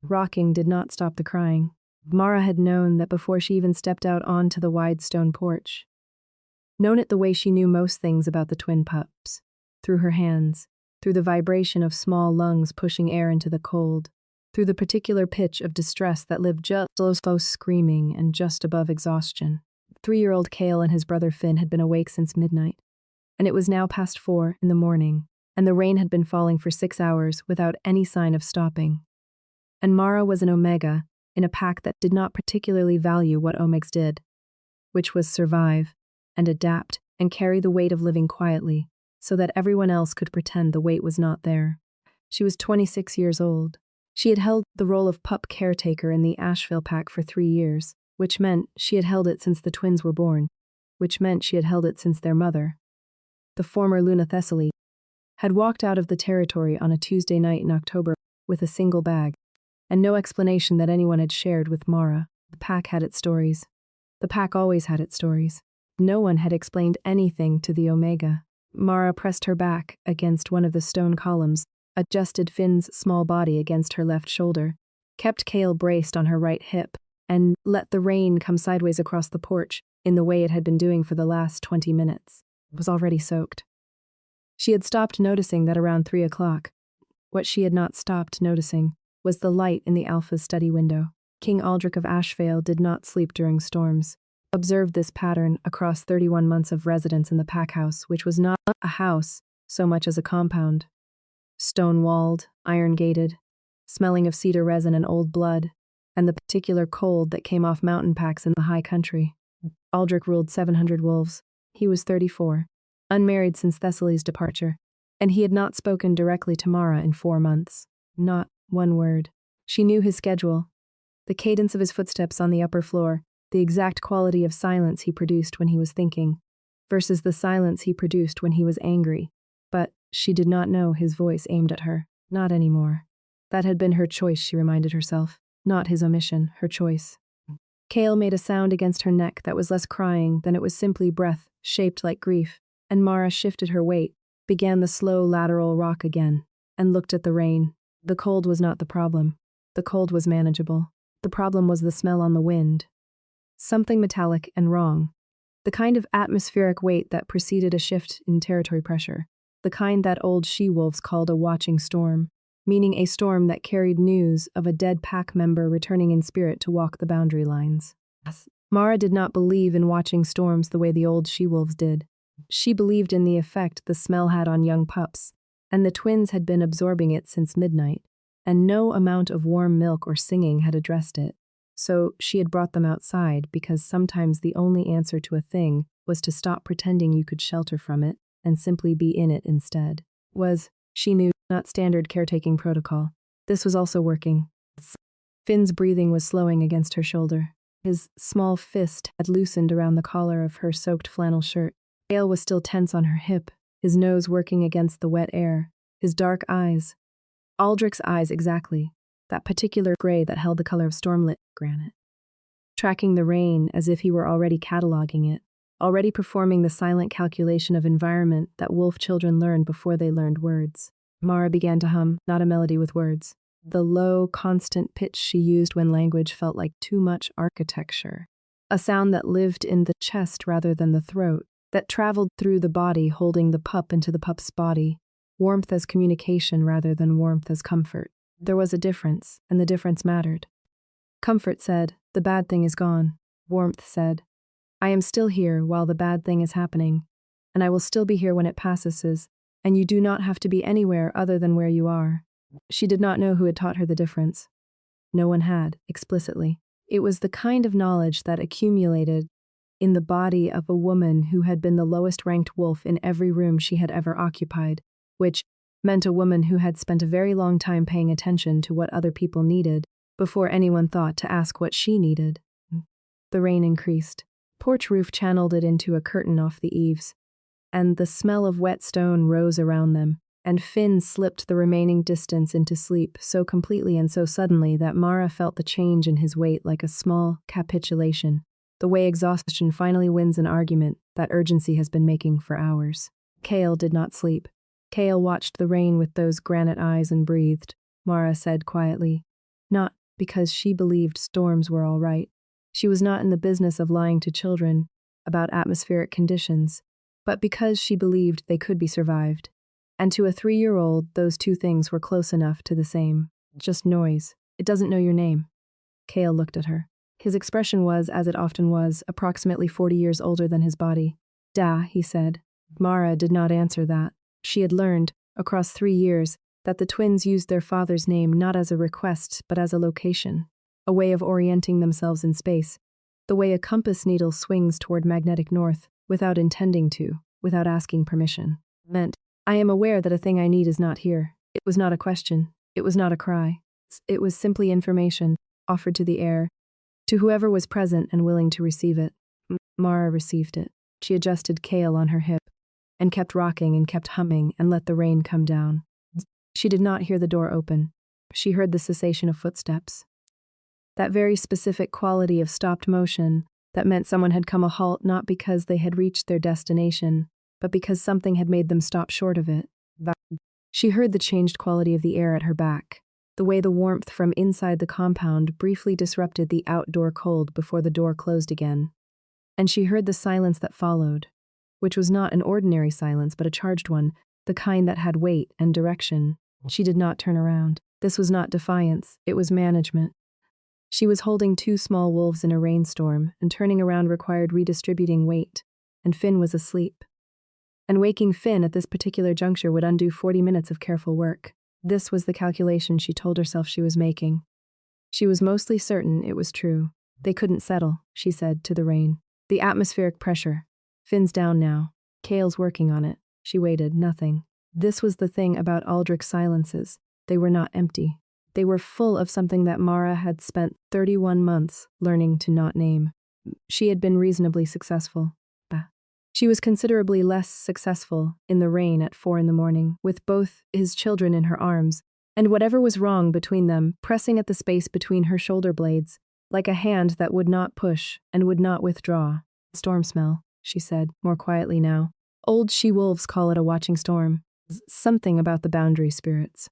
Rocking did not stop the crying. Mara had known that before she even stepped out onto the wide stone porch. Known it the way she knew most things about the twin pups. Through her hands, through the vibration of small lungs pushing air into the cold, through the particular pitch of distress that lived just below screaming and just above exhaustion. 3-year-old Cale and his brother Finn had been awake since midnight, and it was now past 4 in the morning, and the rain had been falling for 6 hours without any sign of stopping. And Mara was an Omega in a pack that did not particularly value what Omegs did, which was survive and adapt and carry the weight of living quietly so that everyone else could pretend the weight was not there. She was 26 years old. She had held the role of pup caretaker in the Asheville pack for 3 years, which meant she had held it since the twins were born, which meant she had held it since their mother, the former Luna Thessaly, had walked out of the territory on a Tuesday night in October with a single bag, and no explanation that anyone had shared with Mara. The pack had its stories. The pack always had its stories. No one had explained anything to the Omega. Mara pressed her back against one of the stone columns, adjusted Finn's small body against her left shoulder, kept Cale braced on her right hip, and let the rain come sideways across the porch in the way it had been doing for the last 20 minutes. It was already soaked. She had stopped noticing that around 3 o'clock. What she had not stopped noticing was the light in the Alpha's study window. King Aldrich of Asheville did not sleep during storms. Observed this pattern across 31 months of residence in the pack house, which was not a house so much as a compound. Stone-walled, iron-gated, smelling of cedar resin and old blood, and the particular cold that came off mountain packs in the high country. Aldrich ruled 700 wolves. He was 34, unmarried since Thessaly's departure, and he had not spoken directly to Mara in 4 months. Not one word. She knew his schedule, the cadence of his footsteps on the upper floor, the exact quality of silence he produced when he was thinking, versus the silence he produced when he was angry. But she did not know his voice aimed at her. Not anymore. That had been her choice, she reminded herself. Not his omission, her choice. Cale made a sound against her neck that was less crying than it was simply breath, shaped like grief, and Mara shifted her weight, began the slow lateral rock again, and looked at the rain. The cold was not the problem. The cold was manageable. The problem was the smell on the wind. Something metallic and wrong. The kind of atmospheric weight that preceded a shift in territory pressure. The kind that old she-wolves called a watching storm, meaning a storm that carried news of a dead pack member returning in spirit to walk the boundary lines. Mara did not believe in watching storms the way the old she-wolves did. She believed in the effect the smell had on young pups, and the twins had been absorbing it since midnight, and no amount of warm milk or singing had addressed it. So she had brought them outside because sometimes the only answer to a thing was to stop pretending you could shelter from it and simply be in it instead. Was, she knew, not standard caretaking protocol. This was also working. Finn's breathing was slowing against her shoulder. His small fist had loosened around the collar of her soaked flannel shirt. Cale was still tense on her hip, his nose working against the wet air, his dark eyes. Aldrich's eyes exactly, that particular gray that held the color of stormlit granite. Tracking the rain as if he were already cataloging it, already performing the silent calculation of environment that wolf children learned before they learned words. Mara began to hum, not a melody with words. The low, constant pitch she used when language felt like too much architecture. A sound that lived in the chest rather than the throat, that traveled through the body holding the pup into the pup's body. Warmth as communication rather than warmth as comfort. There was a difference, and the difference mattered. Comfort said, the bad thing is gone. Warmth said, I am still here while the bad thing is happening, and I will still be here when it passes, and you do not have to be anywhere other than where you are. She did not know who had taught her the difference. No one had, explicitly. It was the kind of knowledge that accumulated in the body of a woman who had been the lowest-ranked wolf in every room she had ever occupied, which meant a woman who had spent a very long time paying attention to what other people needed before anyone thought to ask what she needed. The rain increased. Porch roof channeled it into a curtain off the eaves, and the smell of wet stone rose around them, and Finn slipped the remaining distance into sleep so completely and so suddenly that Mara felt the change in his weight like a small capitulation, the way exhaustion finally wins an argument that urgency has been making for hours. Cale did not sleep. Cale watched the rain with those granite eyes and breathed. Mara said quietly, Not because she believed storms were all right. She was not in the business of lying to children about atmospheric conditions, but because she believed they could be survived. And to a 3-year-old, those two things were close enough to the same. Just noise. It doesn't know your name. Cale looked at her. His expression was, as it often was, approximately 40 years older than his body. Da, he said. Mara did not answer that. She had learned, across 3 years, that the twins used their father's name not as a request but as a location, a way of orienting themselves in space, the way a compass needle swings toward magnetic north, without intending to, without asking permission. Meant, I am aware that a thing I need is not here. It was not a question. It was not a cry. It was simply information, offered to the air, to whoever was present and willing to receive it. Mara received it. She adjusted Cale on her hip, and kept rocking and kept humming and let the rain come down. She did not hear the door open. She heard the cessation of footsteps. That very specific quality of stopped motion that meant someone had come a halt not because they had reached their destination, but because something had made them stop short of it. She heard the changed quality of the air at her back, the way the warmth from inside the compound briefly disrupted the outdoor cold before the door closed again. And she heard the silence that followed, which was not an ordinary silence but a charged one, the kind that had weight and direction. She did not turn around. This was not defiance, it was management. She was holding 2 small wolves in a rainstorm, and turning around required redistributing weight, and Finn was asleep. And waking Finn at this particular juncture would undo 40 minutes of careful work. This was the calculation she told herself she was making. She was mostly certain it was true. They couldn't settle, she said, to the rain. The atmospheric pressure. Finn's down now. Cale's working on it. She waited, nothing. This was the thing about Aldrich's silences. They were not empty. They were full of something that Mara had spent 31 months learning to not name. She had been reasonably successful. She was considerably less successful in the rain at 4 a.m, with both his children in her arms, and whatever was wrong between them pressing at the space between her shoulder blades, like a hand that would not push and would not withdraw. Storm smell, she said, more quietly now. Old she-wolves call it a watching storm. Something about the boundary spirits.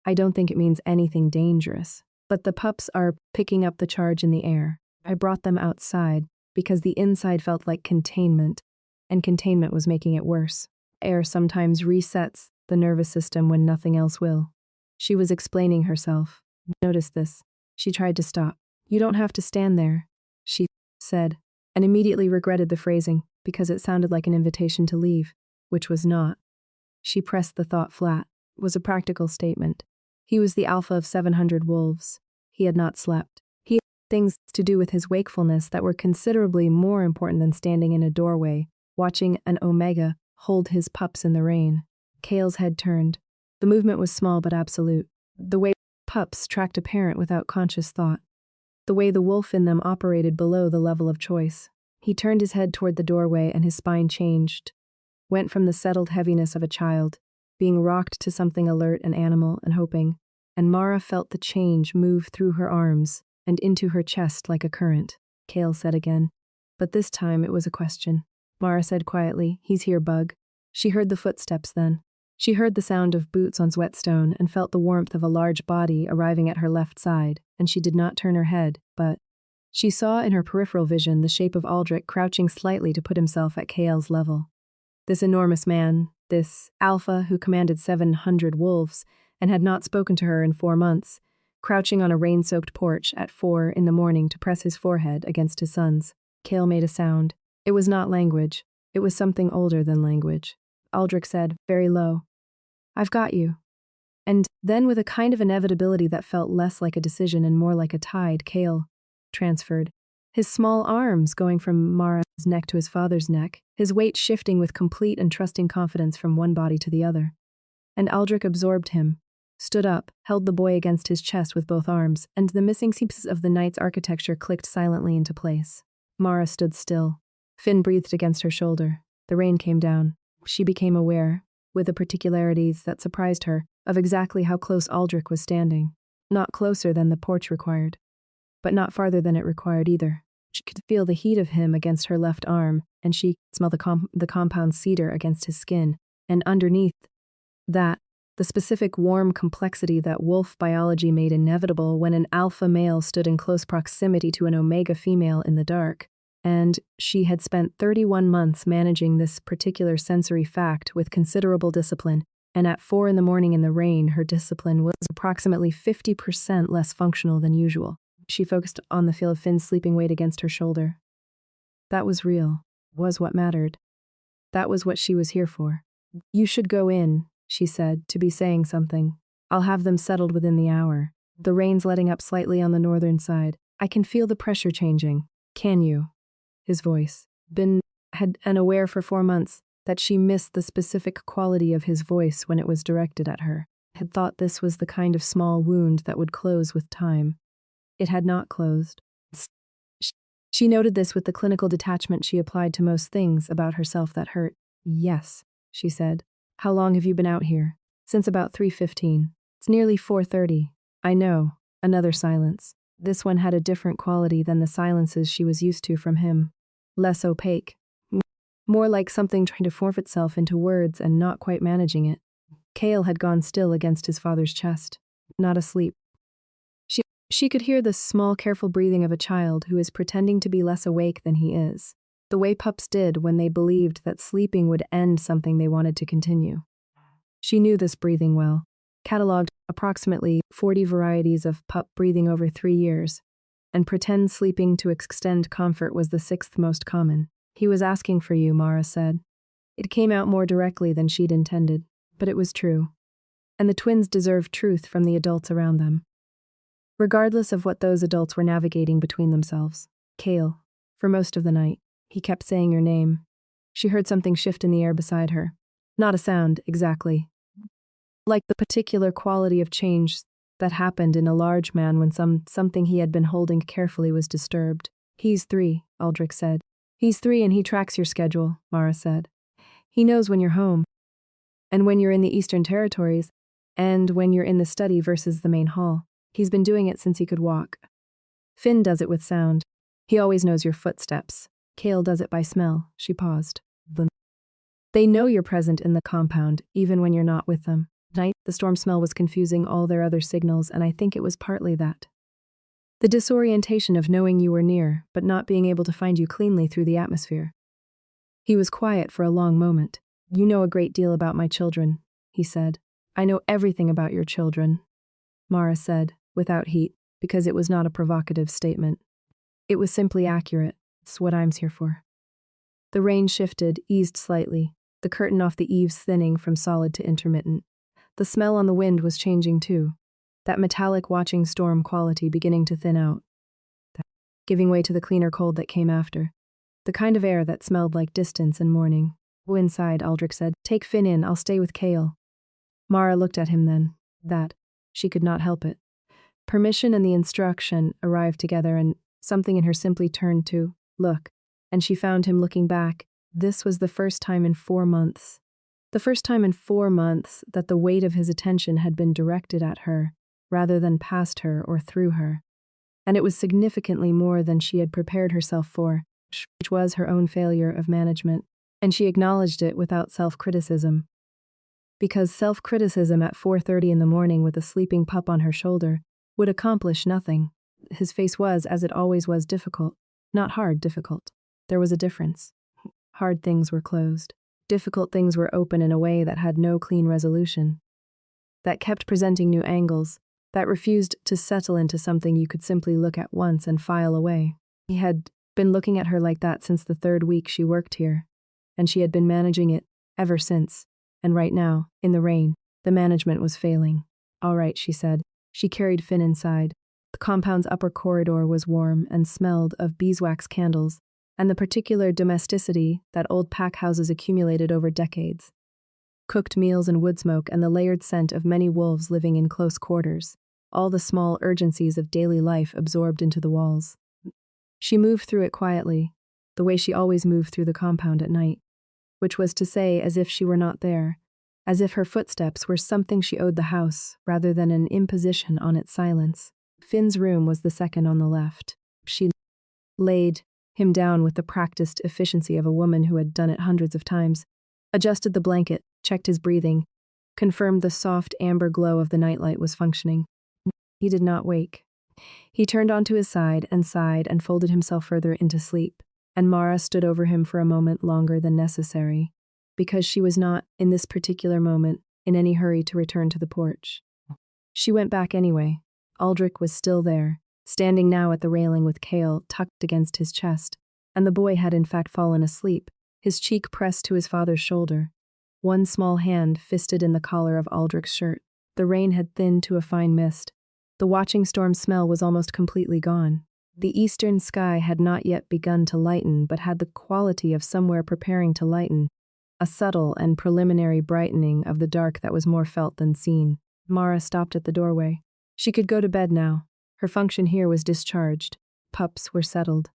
I don't think it means anything dangerous, but the pups are picking up the charge in the air. I brought them outside because the inside felt like containment, and containment was making it worse. Air sometimes resets the nervous system when nothing else will. She was explaining herself. Notice this. She tried to stop. You don't have to stand there, she said, and immediately regretted the phrasing because it sounded like an invitation to leave, which was not. She pressed the thought flat. It was a practical statement. He was the alpha of 700 wolves. He had not slept. He had things to do with his wakefulness that were considerably more important than standing in a doorway, watching an omega hold his pups in the rain. Cale's head turned. The movement was small but absolute. The way pups tracked a parent without conscious thought. The way the wolf in them operated below the level of choice. He turned his head toward the doorway and his spine changed. Went from the settled heaviness of a child, being rocked to something alert and animal and hoping, and Mara felt the change move through her arms and into her chest like a current. Cale said again, but this time it was a question. Mara said quietly, he's here, Bug. She heard the footsteps then. She heard the sound of boots on whetstone and felt the warmth of a large body arriving at her left side, and she did not turn her head, but she saw in her peripheral vision the shape of Aldrich crouching slightly to put himself at Cale's level. This enormous man, this alpha who commanded 700 wolves and had not spoken to her in 4 months, crouching on a rain-soaked porch at 4 a.m. to press his forehead against his son's. Cale made a sound. It was not language. It was something older than language. Aldrich said, very low, I've got you. And then with a kind of inevitability that felt less like a decision and more like a tide, Cale transferred. His small arms going from Mara's neck to his father's neck, his weight shifting with complete and trusting confidence from one body to the other. And Aldrich absorbed him, stood up, held the boy against his chest with both arms, and the missing pieces of the night's architecture clicked silently into place. Mara stood still. Finn breathed against her shoulder. The rain came down. She became aware, with the particularities that surprised her, of exactly how close Aldrich was standing. Not closer than the porch required, but not farther than it required either. She could feel the heat of him against her left arm, and she could smell the compound cedar against his skin, and underneath that, the specific warm complexity that wolf biology made inevitable when an alpha male stood in close proximity to an omega female in the dark. And she had spent 31 months managing this particular sensory fact with considerable discipline, and at 4 a.m. in the rain, her discipline was approximately 50% less functional than usual. She focused on the feel of Finn's sleeping weight against her shoulder. That was real, was what mattered. That was what she was here for. You should go in, she said, to be saying something. I'll have them settled within the hour. The rain's letting up slightly on the northern side. I can feel the pressure changing. Can you? His voice. Had been aware for 4 months that she missed the specific quality of his voice when it was directed at her. Had thought this was the kind of small wound that would close with time. It had not closed. She noted this with the clinical detachment she applied to most things about herself that hurt. Yes, she said. How long have you been out here? Since about 3:15. It's nearly 4:30. I know. Another silence. This one had a different quality than the silences she was used to from him. Less opaque. More like something trying to form itself into words and not quite managing it. Cale had gone still against his father's chest. Not asleep. She could hear the small, careful breathing of a child who is pretending to be less awake than he is. The way pups did when they believed that sleeping would end something they wanted to continue. She knew this breathing well. Catalogued approximately 40 varieties of pup breathing over 3 years, and pretend sleeping to extend comfort was the 6th most common. He was asking for you, Mara said. It came out more directly than she'd intended, but it was true. And the twins deserved truth from the adults around them. Regardless of what those adults were navigating between themselves. Cale, for most of the night, he kept saying your name. She heard something shift in the air beside her. Not a sound, exactly. Like the particular quality of change that happened in a large man when something he had been holding carefully was disturbed. He's 3, Aldrich said. He's 3 and he tracks your schedule, Mara said. He knows when you're home, and when you're in the Eastern Territories, and when you're in the study versus the main hall. He's been doing it since he could walk. Finn does it with sound. He always knows your footsteps. Cale does it by smell. She paused. They know you're present in the compound, even when you're not with them. Night, the storm smell was confusing all their other signals, and I think it was partly that. The disorientation of knowing you were near, but not being able to find you cleanly through the atmosphere. He was quiet for a long moment. You know a great deal about my children, he said. I know everything about your children, Mara said, without heat, because it was not a provocative statement. It was simply accurate. It's what I'm here for. The rain shifted, eased slightly, the curtain off the eaves thinning from solid to intermittent. The smell on the wind was changing too, that metallic watching storm quality beginning to thin out, giving way to the cleaner cold that came after, the kind of air that smelled like distance and morning. Go inside, Aldrich said. Take Finn in, I'll stay with Cale. Mara looked at him then. She could not help it. Permission and the instruction arrived together, and something in her simply turned to look, and she found him looking back. This was the first time in 4 months. The first time in 4 months that the weight of his attention had been directed at her, rather than past her or through her. And it was significantly more than she had prepared herself for, which was her own failure of management, and she acknowledged it without self-criticism. Because self-criticism at 4:30 in the morning with a sleeping pup on her shoulder would accomplish nothing. His face was, as it always was, difficult. Not hard, difficult. There was a difference. Hard things were closed. Difficult things were open in a way that had no clean resolution. That kept presenting new angles. That refused to settle into something you could simply look at once and file away. He had been looking at her like that since the 3rd week she worked here. And she had been managing it ever since. And right now, in the rain, the management was failing. All right, she said. She carried Finn inside. The compound's upper corridor was warm and smelled of beeswax candles, and the particular domesticity that old pack houses accumulated over decades. Cooked meals and wood smoke and the layered scent of many wolves living in close quarters. All the small urgencies of daily life absorbed into the walls. She moved through it quietly, the way she always moved through the compound at night. Which was to say, as if she were not there, as if her footsteps were something she owed the house, rather than an imposition on its silence. Finn's room was the second on the left. She laid him down with the practiced efficiency of a woman who had done it hundreds of times, adjusted the blanket, checked his breathing, confirmed the soft amber glow of the nightlight was functioning. He did not wake. He turned onto his side and sighed and folded himself further into sleep, and Mara stood over him for a moment longer than necessary, because she was not, in this particular moment, in any hurry to return to the porch. She went back anyway. Aldrich was still there, standing now at the railing with Cale tucked against his chest, and the boy had in fact fallen asleep, his cheek pressed to his father's shoulder, one small hand fisted in the collar of Aldrich's shirt. The rain had thinned to a fine mist. The watching storm smell was almost completely gone. The eastern sky had not yet begun to lighten but had the quality of somewhere preparing to lighten, a subtle and preliminary brightening of the dark that was more felt than seen. Mara stopped at the doorway. She could go to bed now. Her function here was discharged. Pups were settled.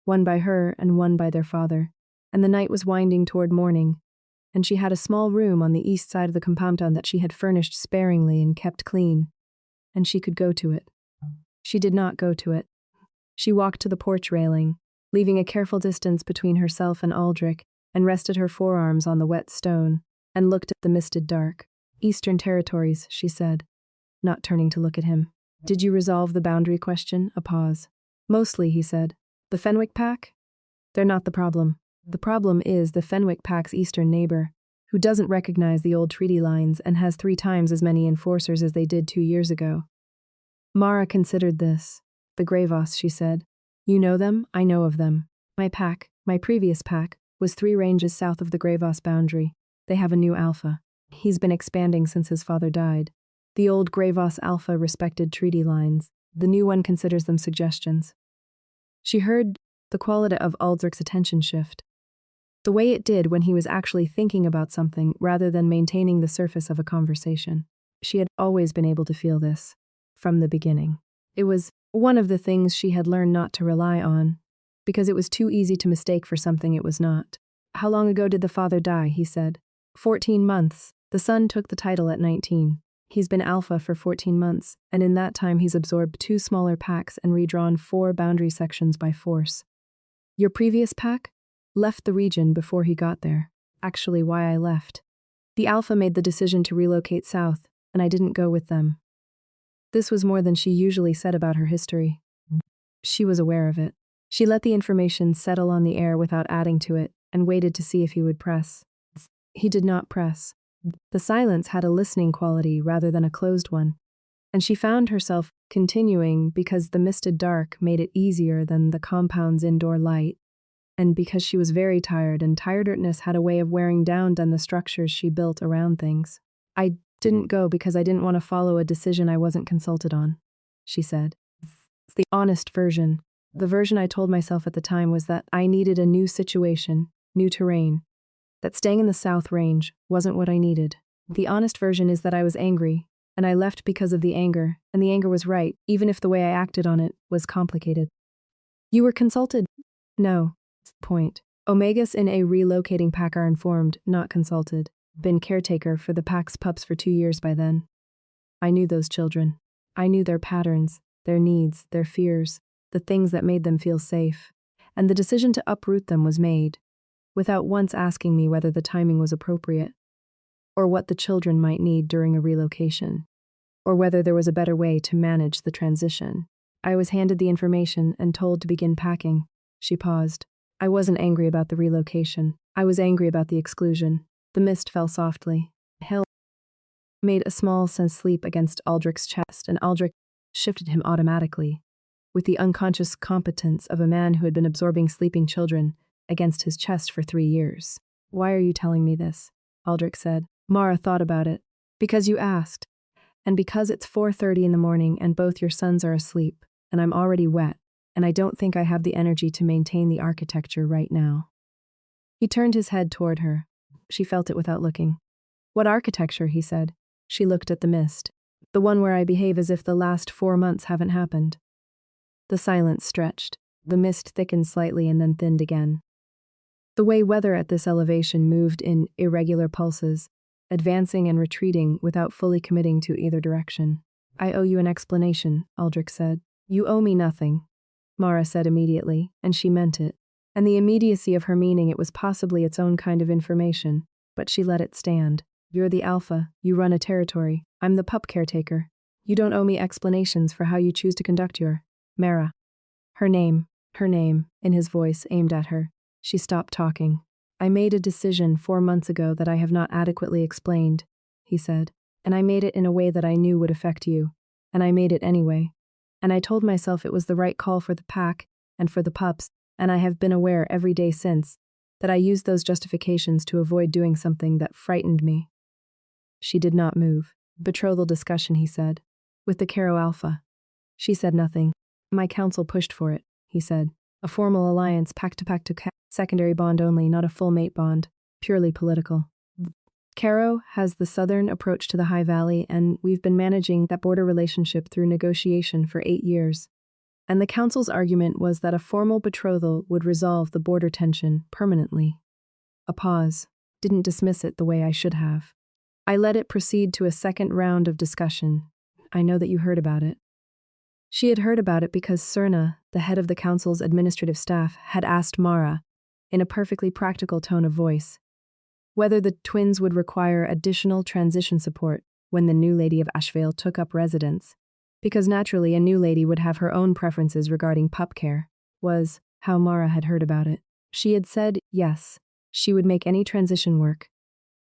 One by her and one by their father. And the night was winding toward morning, and she had a small room on the east side of the compound that she had furnished sparingly and kept clean. And she could go to it. She did not go to it. She walked to the porch railing, leaving a careful distance between herself and Aldrich, and rested her forearms on the wet stone, and looked at the misted dark. Eastern Territories, she said, not turning to look at him. Did you resolve the boundary question? A pause. Mostly, he said. The Fenwick Pack? They're not the problem. The problem is the Fenwick Pack's eastern neighbor, who doesn't recognize the old treaty lines and has 3 times as many enforcers as they did 2 years ago. Mara considered this. The Greyvoss, she said. You know them, I know of them. My pack, my previous pack, was 3 ranges south of the Greyvoss boundary. They have a new alpha. He's been expanding since his father died. The old Greyvoss alpha respected treaty lines. The new one considers them suggestions. She heard the quality of Aldrich's attention shift. The way it did when he was actually thinking about something rather than maintaining the surface of a conversation. She had always been able to feel this, from the beginning. It was one of the things she had learned not to rely on, because it was too easy to mistake for something it was not. How long ago did the father die, he said. 14 months. The son took the title at 19. He's been alpha for 14 months, and in that time he's absorbed 2 smaller packs and redrawn 4 boundary sections by force. Your previous pack? Left the region before he got there. Actually, why I left. The alpha made the decision to relocate south, and I didn't go with them. This was more than she usually said about her history. She was aware of it. She let the information settle on the air without adding to it, and waited to see if he would press. He did not press. The silence had a listening quality rather than a closed one, and she found herself continuing because the misted dark made it easier than the compound's indoor light, and because she was very tired, and tiredness had a way of wearing down the structures she built around things. I didn't go because I didn't want to follow a decision I wasn't consulted on, she said. It's the honest version. The version I told myself at the time was that I needed a new situation, new terrain, that staying in the South Range wasn't what I needed. The honest version is that I was angry, and I left because of the anger, and the anger was right, even if the way I acted on it was complicated. You were consulted? No. Point. Omegas in a relocating pack are informed, not consulted. Been caretaker for the pack's pups for 2 years by then. I knew those children. I knew their patterns, their needs, their fears, the things that made them feel safe, and the decision to uproot them was made, without once asking me whether the timing was appropriate, or what the children might need during a relocation, or whether there was a better way to manage the transition. I was handed the information and told to begin packing. She paused. I wasn't angry about the relocation. I was angry about the exclusion. The mist fell softly. Hell made a small sense sleep against Aldrich's chest, and Aldrich shifted him automatically, with the unconscious competence of a man who had been absorbing sleeping children against his chest for 3 years. Why are you telling me this? Aldrich said. Mara thought about it. Because you asked, and because it's 4:30 in the morning and both your sons are asleep, and I'm already wet, and I don't think I have the energy to maintain the architecture right now. He turned his head toward her. She felt it without looking. What architecture, he said. She looked at the mist. The one where I behave as if the last 4 months haven't happened. The silence stretched. The mist thickened slightly and then thinned again. The way weather at this elevation moved in irregular pulses, advancing and retreating without fully committing to either direction. I owe you an explanation, Aldrich said. You owe me nothing, Mara said immediately, and she meant it. And the immediacy of her meaning it was possibly its own kind of information, but she let it stand. You're the alpha, you run a territory. I'm the pup caretaker. You don't owe me explanations for how you choose to conduct your Mara. Her name, in his voice aimed at her. She stopped talking. I made a decision 4 months ago that I have not adequately explained, he said. And I made it in a way that I knew would affect you. And I made it anyway. And I told myself it was the right call for the pack and for the pups, and I have been aware every day since that I used those justifications to avoid doing something that frightened me. She did not move. Betrothal discussion, he said. With the Caro Alpha. She said nothing. My counsel pushed for it, he said. A formal alliance, pact to secondary bond only, not a full mate bond, purely political. Caro has the southern approach to the High Valley, and we've been managing that border relationship through negotiation for 8 years. And the council's argument was that a formal betrothal would resolve the border tension permanently. A pause. Didn't dismiss it the way I should have. I let it proceed to a second round of discussion. I know that you heard about it. She had heard about it because Serna, the head of the council's administrative staff, had asked Mara, in a perfectly practical tone of voice, whether the twins would require additional transition support when the new lady of Asheville took up residence, because naturally a new lady would have her own preferences regarding pup care, was how Mara had heard about it. She had said yes, she would make any transition work,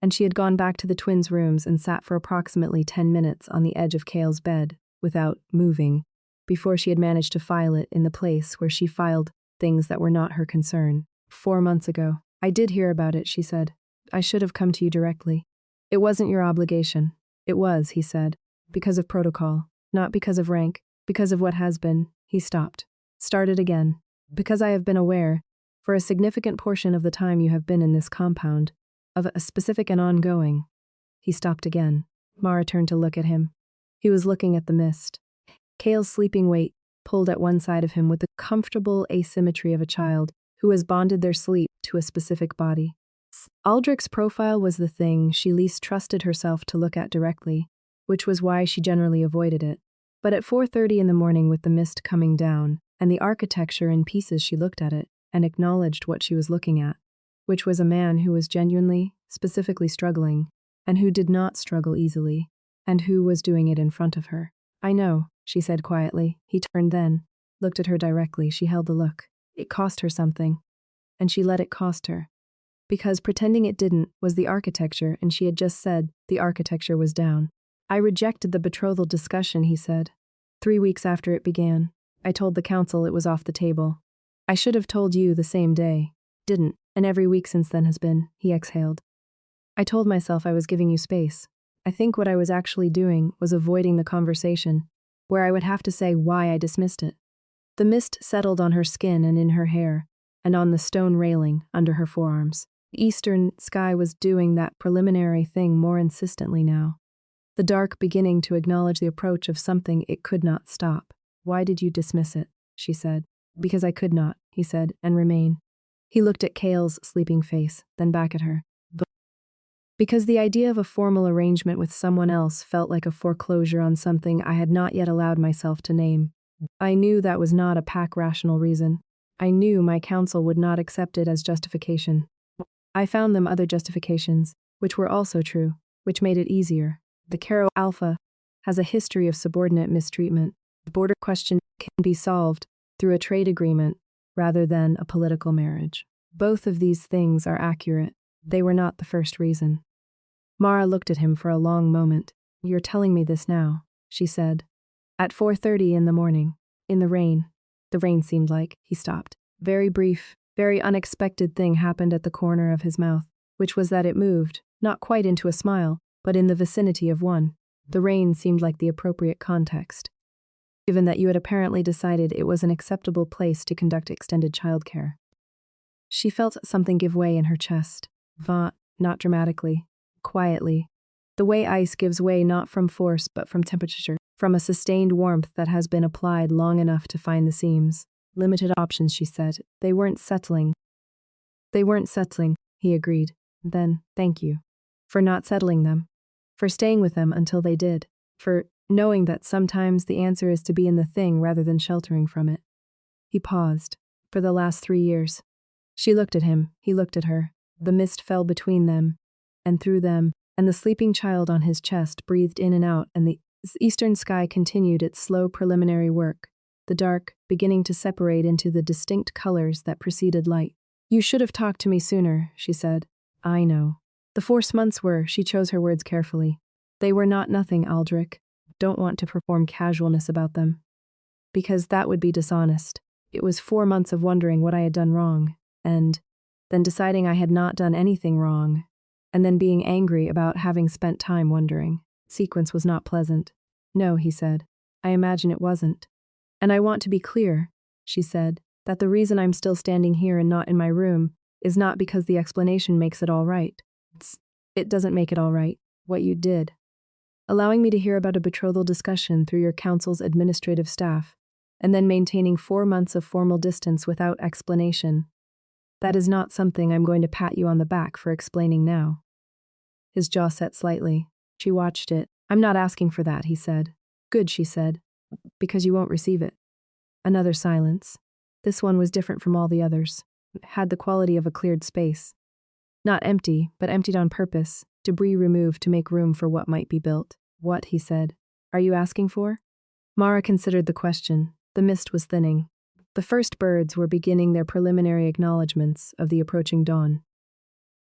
and she had gone back to the twins' rooms and sat for approximately 10 minutes on the edge of Cale's bed, without moving, before she had managed to file it in the place where she filed things that were not her concern. 4 months ago. I did hear about it, she said. I should have come to you directly. It wasn't your obligation. It was, he said, because of protocol, not because of rank, because of what has been. He stopped. Started again. Because I have been aware, for a significant portion of the time you have been in this compound, of a specific and ongoing. He stopped again. Mara turned to look at him. He was looking at the mist. Cale's sleeping weight pulled at one side of him with the comfortable asymmetry of a child who has bonded their sleep to a specific body. Aldrich's profile was the thing she least trusted herself to look at directly, which was why she generally avoided it. But at 4:30 in the morning, with the mist coming down, and the architecture in pieces, she looked at it and acknowledged what she was looking at, which was a man who was genuinely, specifically struggling, and who did not struggle easily, and who was doing it in front of her. I know, she said quietly. He turned then, looked at her directly. She held the look. It cost her something, and she let it cost her. Because pretending it didn't was the architecture, and she had just said the architecture was down. I rejected the betrothal discussion, he said. 3 weeks after it began, I told the council it was off the table. I should have told you the same day. Didn't, and every week since then has been, he exhaled. I told myself I was giving you space. I think what I was actually doing was avoiding the conversation, where I would have to say why I dismissed it. The mist settled on her skin and in her hair, and on the stone railing under her forearms. The eastern sky was doing that preliminary thing more insistently now. The dark beginning to acknowledge the approach of something it could not stop. Why did you dismiss it? She said. Because I could not, he said, and remain. He looked at Cale's sleeping face, then back at her. Because the idea of a formal arrangement with someone else felt like a foreclosure on something I had not yet allowed myself to name. I knew that was not a pack rational reason. I knew my counsel would not accept it as justification. I found them other justifications, which were also true, which made it easier. The Caro Alpha has a history of subordinate mistreatment. The border question can be solved through a trade agreement rather than a political marriage. Both of these things are accurate. They were not the first reason. Mara looked at him for a long moment. You're telling me this now, she said. At 4:30 in the morning, in the rain. The rain seemed like. He stopped. Very brief, very unexpected thing happened at the corner of his mouth, which was that it moved, not quite into a smile, but in the vicinity of one. The rain seemed like the appropriate context, given that you had apparently decided it was an acceptable place to conduct extended childcare. She felt something give way in her chest. Not dramatically, quietly. The way ice gives way not from force but from temperature, from a sustained warmth that has been applied long enough to find the seams. Limited options, she said. They weren't settling. He agreed. Then, thank you. For not settling them. For staying with them until they did. For knowing that sometimes the answer is to be in the thing rather than sheltering from it. He paused. For the last 3 years. She looked at him. He looked at her. The mist fell between them, and through them, and the sleeping child on his chest breathed in and out, and the eastern sky continued its slow preliminary work, the dark beginning to separate into the distinct colors that preceded light. "You should have talked to me sooner," she said. "I know. The 4 months were," she chose her words carefully. "They were not nothing, Aldrich. Don't want to perform casualness about them. Because that would be dishonest. It was 4 months of wondering what I had done wrong, and then deciding I had not done anything wrong, and then being angry about having spent time wondering. Sequence was not pleasant." "No," he said. "I imagine it wasn't. And I want to be clear," she said, "that the reason I'm still standing here and not in my room is not because the explanation makes it all right. It doesn't make it all right, what you did. Allowing me to hear about a betrothal discussion through your counsel's administrative staff, and then maintaining 4 months of formal distance without explanation. That is not something I'm going to pat you on the back for explaining now." His jaw set slightly. She watched it. "I'm not asking for that," he said. "Good," she said, "because you won't receive it." Another silence. This one was different from all the others. It had the quality of a cleared space. Not empty, but emptied on purpose, debris removed to make room for what might be built. "What?" he said. "Are you asking for?" Mara considered the question. The mist was thinning. The first birds were beginning their preliminary acknowledgments of the approaching dawn.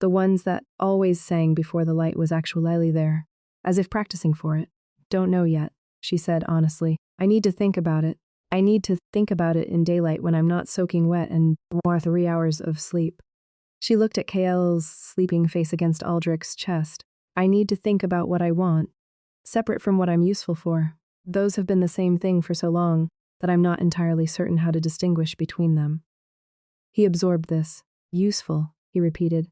The ones that always sang before the light was actually there, as if practicing for it. "Don't know yet," she said honestly. "I need to think about it. I need to think about it in daylight when I'm not soaking wet and more 3 hours of sleep." She looked at Kael's sleeping face against Aldrich's chest. "I need to think about what I want, separate from what I'm useful for. Those have been the same thing for so long that I'm not entirely certain how to distinguish between them." He absorbed this. "Useful," he repeated.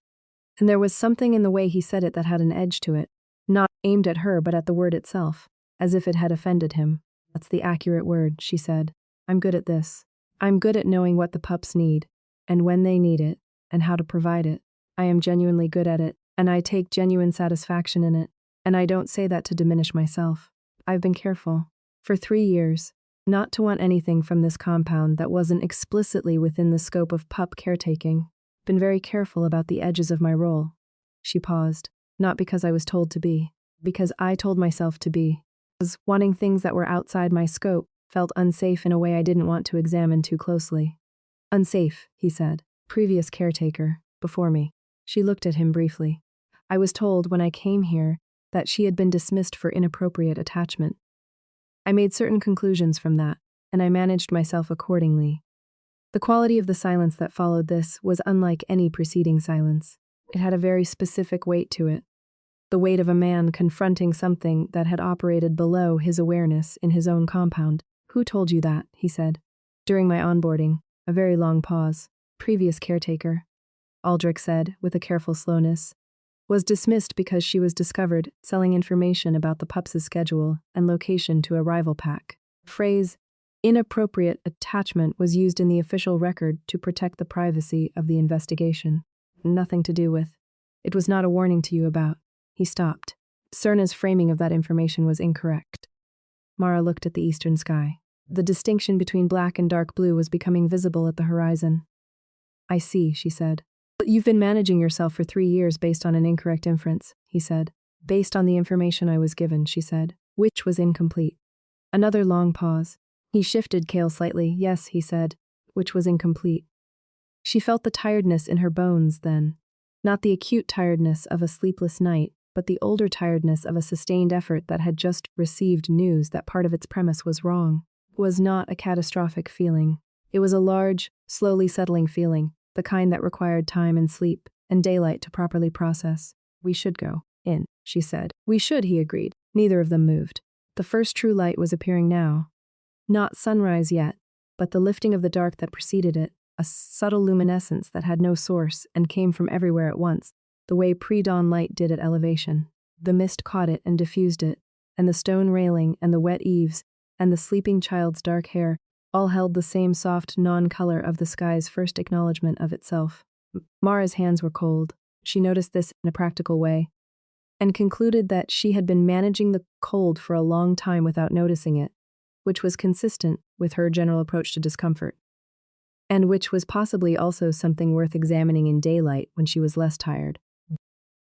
And there was something in the way he said it that had an edge to it, not aimed at her but at the word itself, as if it had offended him. "That's the accurate word," she said. "I'm good at this. I'm good at knowing what the pups need, and when they need it, and how to provide it. I am genuinely good at it, and I take genuine satisfaction in it, and I don't say that to diminish myself. I've been careful, for 3 years, not to want anything from this compound that wasn't explicitly within the scope of pup caretaking. Been very careful about the edges of my role." She paused. "Not because I was told to be, because I told myself to be. Because wanting things that were outside my scope felt unsafe in a way I didn't want to examine too closely." "Unsafe," he said. "Previous caretaker, before me." She looked at him briefly. "I was told when I came here that she had been dismissed for inappropriate attachment. I made certain conclusions from that, and I managed myself accordingly." The quality of the silence that followed this was unlike any preceding silence. It had a very specific weight to it. The weight of a man confronting something that had operated below his awareness in his own compound. "Who told you that?" he said. "During my onboarding." A very long pause. "Previous caretaker," Aldrich said, with a careful slowness. "Was dismissed because she was discovered selling information about the pups' schedule and location to a rival pack." Phrase "inappropriate attachment" was used in the official record to protect the privacy of the investigation. "Nothing to do with. It was not a warning to you about." He stopped. Cerna's framing of that information was incorrect. Mara looked at the eastern sky. The distinction between black and dark blue was becoming visible at the horizon. "I see," she said. "But you've been managing yourself for 3 years based on an incorrect inference," he said. "Based on the information I was given," she said, "which was incomplete." Another long pause. He shifted Kael slightly. "Yes," he said, "which was incomplete." She felt the tiredness in her bones then. Not the acute tiredness of a sleepless night, but the older tiredness of a sustained effort that had just received news that part of its premise was wrong. It was not a catastrophic feeling. It was a large, slowly settling feeling, the kind that required time and sleep and daylight to properly process. "We should go in," she said. "We should," he agreed. Neither of them moved. The first true light was appearing now. Not sunrise yet, but the lifting of the dark that preceded it, a subtle luminescence that had no source and came from everywhere at once, the way pre-dawn light did at elevation. The mist caught it and diffused it, and the stone railing and the wet eaves and the sleeping child's dark hair all held the same soft non-color of the sky's first acknowledgement of itself. Mara's hands were cold. She noticed this in a practical way, and concluded that she had been managing the cold for a long time without noticing it, which was consistent with her general approach to discomfort, and which was possibly also something worth examining in daylight when she was less tired.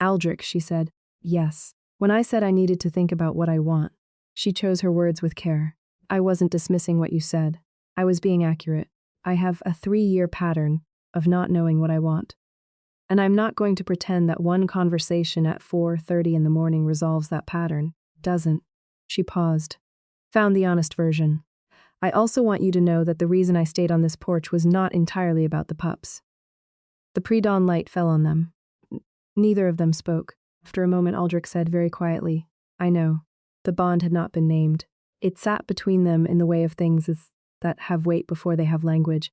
"Aldrich," she said, Yes. When I said I needed to think about what I want, she chose her words with care. I wasn't dismissing what you said. I was being accurate. I have a 3-year pattern of not knowing what I want. And I'm not going to pretend that one conversation at 4:30 in the morning resolves that pattern. Doesn't. She paused. Found the honest version. I also want you to know that the reason I stayed on this porch was not entirely about the pups. The pre-dawn light fell on them. Neither of them spoke. After a moment, Aldrich said very quietly, I know. The bond had not been named. It sat between them in the way of things that have weight before they have language.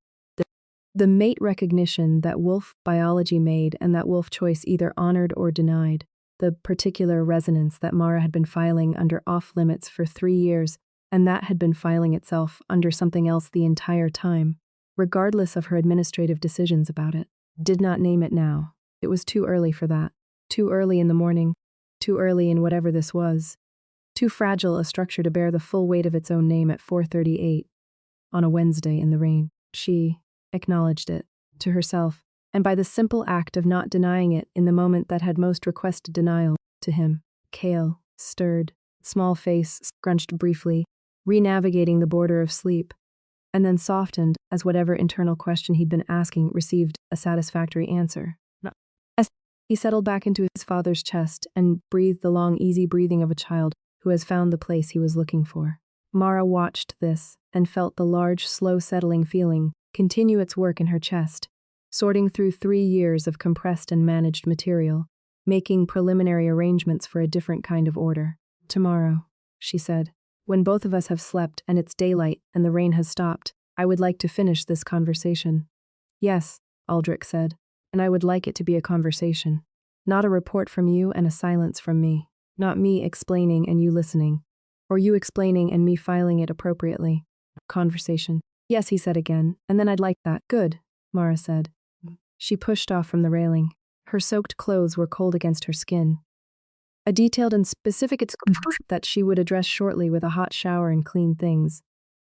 The mate recognition that wolf biology made and that wolf choice either honored or denied. The particular resonance that Mara had been filing under off-limits for 3 years, and that had been filing itself under something else the entire time, regardless of her administrative decisions about it. Did not name it now. It was too early for that. Too early in the morning. Too early in whatever this was. Too fragile a structure to bear the full weight of its own name at 4:38 on a Wednesday in the rain. She acknowledged it to herself, and by the simple act of not denying it in the moment that had most requested denial, to him. Cale, stirred, small face scrunched briefly, re-navigating the border of sleep, and then softened as whatever internal question he'd been asking received a satisfactory answer. No. As he settled back into his father's chest and breathed the long, easy breathing of a child who has found the place he was looking for. Mara watched this and felt the large, slow settling feeling continue its work in her chest, sorting through 3 years of compressed and managed material, making preliminary arrangements for a different kind of order. Tomorrow, she said, when both of us have slept and it's daylight and the rain has stopped, I would like to finish this conversation. Yes, Aldrich said, and I would like it to be a conversation. Not a report from you and a silence from me. Not me explaining and you listening. Or you explaining and me filing it appropriately. Conversation. Yes, he said again, and then I'd like that. Good, Mara said. She pushed off from the railing. Her soaked clothes were cold against her skin. A detailed and specific that she would address shortly with a hot shower and clean things.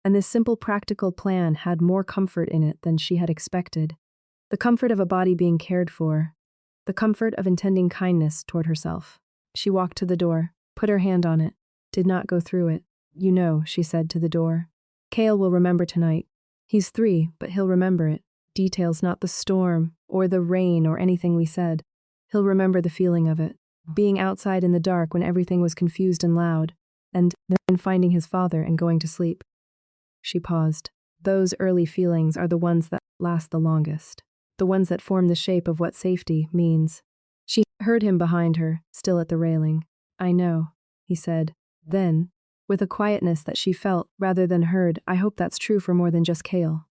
And this simple practical plan had more comfort in it than she had expected. The comfort of a body being cared for. The comfort of intending kindness toward herself. She walked to the door, put her hand on it, did not go through it. You know, she said to the door. Cale will remember tonight. He's 3, but he'll remember it. Details, not the storm, or the rain, or anything we said. He'll remember the feeling of it. Being outside in the dark when everything was confused and loud, and then finding his father and going to sleep. She paused. Those early feelings are the ones that last the longest. The ones that form the shape of what safety means. She heard him behind her, still at the railing. I know, he said. Then, with a quietness that she felt rather than heard, I hope that's true for more than just Cale.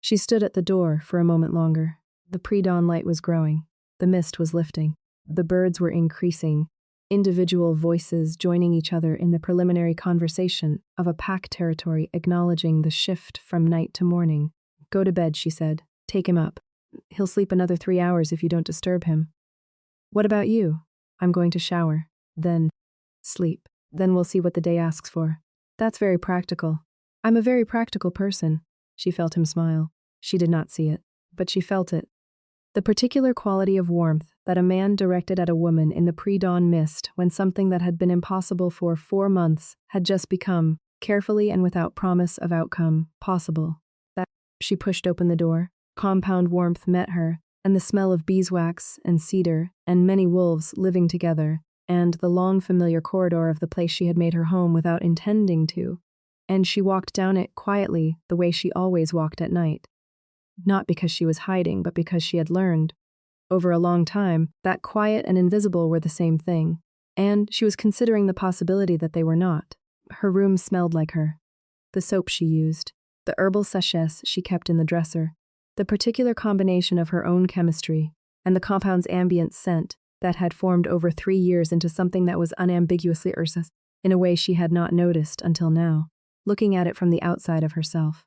She stood at the door for a moment longer. The pre-dawn light was growing. The mist was lifting. The birds were increasing. Individual voices joining each other in the preliminary conversation of a pack territory acknowledging the shift from night to morning. Go to bed, she said. Take him up. He'll sleep another 3 hours if you don't disturb him. What about you? I'm going to shower. Then, sleep. Then we'll see what the day asks for. That's very practical. I'm a very practical person. She felt him smile. She did not see it, but she felt it. The particular quality of warmth that a man directed at a woman in the pre-dawn mist when something that had been impossible for 4 months had just become, carefully and without promise of outcome, possible. That she pushed open the door. Compound warmth met her, and the smell of beeswax and cedar and many wolves living together, and the long familiar corridor of the place she had made her home without intending to, and she walked down it quietly the way she always walked at night. Not because she was hiding, but because she had learned, over a long time, that quiet and invisible were the same thing, and she was considering the possibility that they were not. Her room smelled like her. The soap she used, the herbal sachets she kept in the dresser, the particular combination of her own chemistry, and the compound's ambient scent, that had formed over 3 years into something that was unambiguously Ursa's, in a way she had not noticed until now, looking at it from the outside of herself.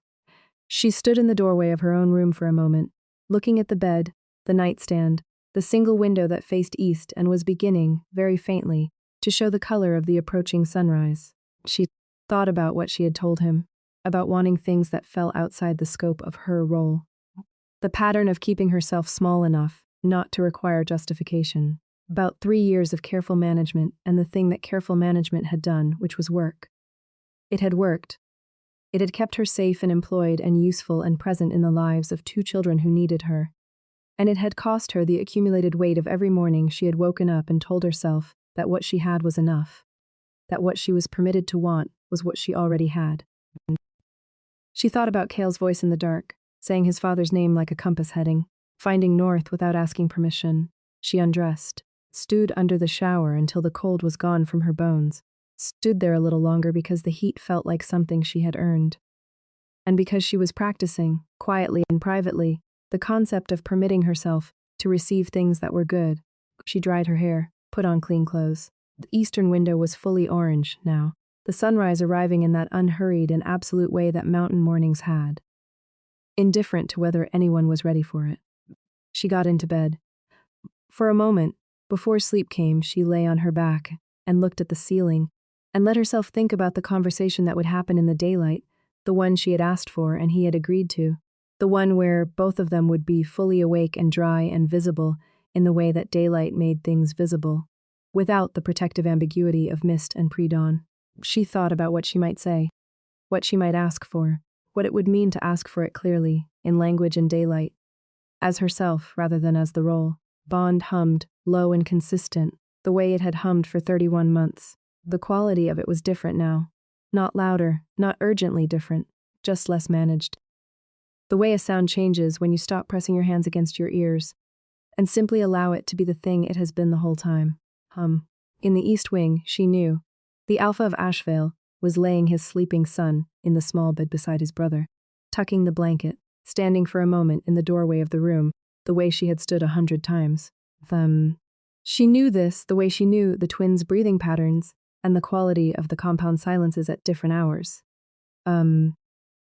She stood in the doorway of her own room for a moment, looking at the bed, the nightstand, the single window that faced east and was beginning, very faintly, to show the color of the approaching sunrise. She thought about what she had told him, about wanting things that fell outside the scope of her role. The pattern of keeping herself small enough not to require justification. About 3 years of careful management and the thing that careful management had done, which was work. It had worked. It had kept her safe and employed and useful and present in the lives of 2 children who needed her. And it had cost her the accumulated weight of every morning she had woken up and told herself that what she had was enough, that what she was permitted to want was what she already had. She thought about Cale's voice in the dark, saying his father's name like a compass heading, finding north without asking permission. She undressed, stood under the shower until the cold was gone from her bones, stood there a little longer because the heat felt like something she had earned. And because she was practicing, quietly and privately, the concept of permitting herself to receive things that were good, she dried her hair, put on clean clothes. The eastern window was fully orange now, the sunrise arriving in that unhurried and absolute way that mountain mornings had, indifferent to whether anyone was ready for it. She got into bed. For a moment, before sleep came, she lay on her back and looked at the ceiling and let herself think about the conversation that would happen in the daylight, the one she had asked for and he had agreed to, the one where both of them would be fully awake and dry and visible in the way that daylight made things visible, without the protective ambiguity of mist and pre-dawn. She thought about what she might say, what she might ask for, what it would mean to ask for it clearly, in language and daylight, as herself rather than as the role. Bond hummed, low and consistent, the way it had hummed for 31 months. The quality of it was different now. Not louder, not urgently different, just less managed. The way a sound changes when you stop pressing your hands against your ears and simply allow it to be the thing it has been the whole time. Hum. In the east wing, she knew, the Alpha of Ashvale was laying his sleeping son in the small bed beside his brother, tucking the blanket, standing for a moment in the doorway of the room, the way she had stood 100 times. She knew this the way she knew the twins' breathing patterns and the quality of the compound silences at different hours.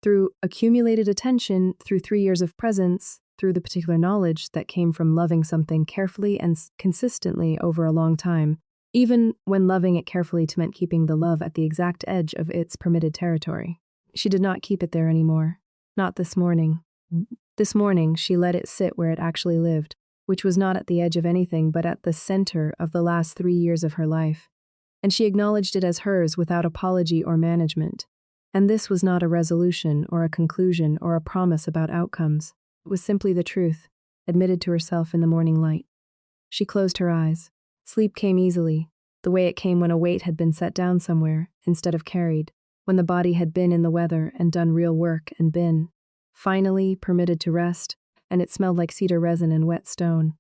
Through accumulated attention, through 3 years of presence, through the particular knowledge that came from loving something carefully and consistently over a long time, even when loving it carefully meant keeping the love at the exact edge of its permitted territory. She did not keep it there anymore. Not this morning. This morning, she let it sit where it actually lived, which was not at the edge of anything but at the center of the last 3 years of her life. And she acknowledged it as hers without apology or management. And this was not a resolution or a conclusion or a promise about outcomes. It was simply the truth, admitted to herself in the morning light. She closed her eyes. Sleep came easily, the way it came when a weight had been set down somewhere instead of carried, when the body had been in the weather and done real work and been, finally, permitted to rest, and it smelled like cedar resin and wet stone.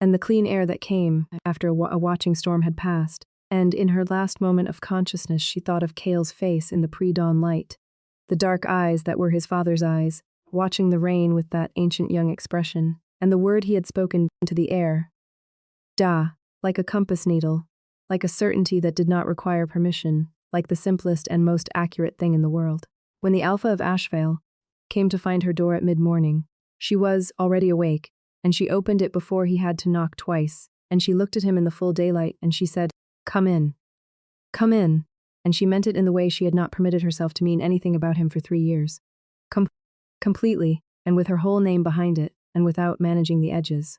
And the clean air that came after a watching storm had passed, and in her last moment of consciousness she thought of Cale's face in the pre-dawn light, the dark eyes that were his father's eyes, watching the rain with that ancient young expression, and the word he had spoken into the air. Da, like a compass needle, like a certainty that did not require permission, like the simplest and most accurate thing in the world. When the Alpha of Ashvale came to find her door at mid-morning, she was already awake, and she opened it before he had to knock twice, and she looked at him in the full daylight, and she said, "Come in. Come in," and she meant it in the way she had not permitted herself to mean anything about him for 3 years. Completely, and with her whole name behind it, and without managing the edges.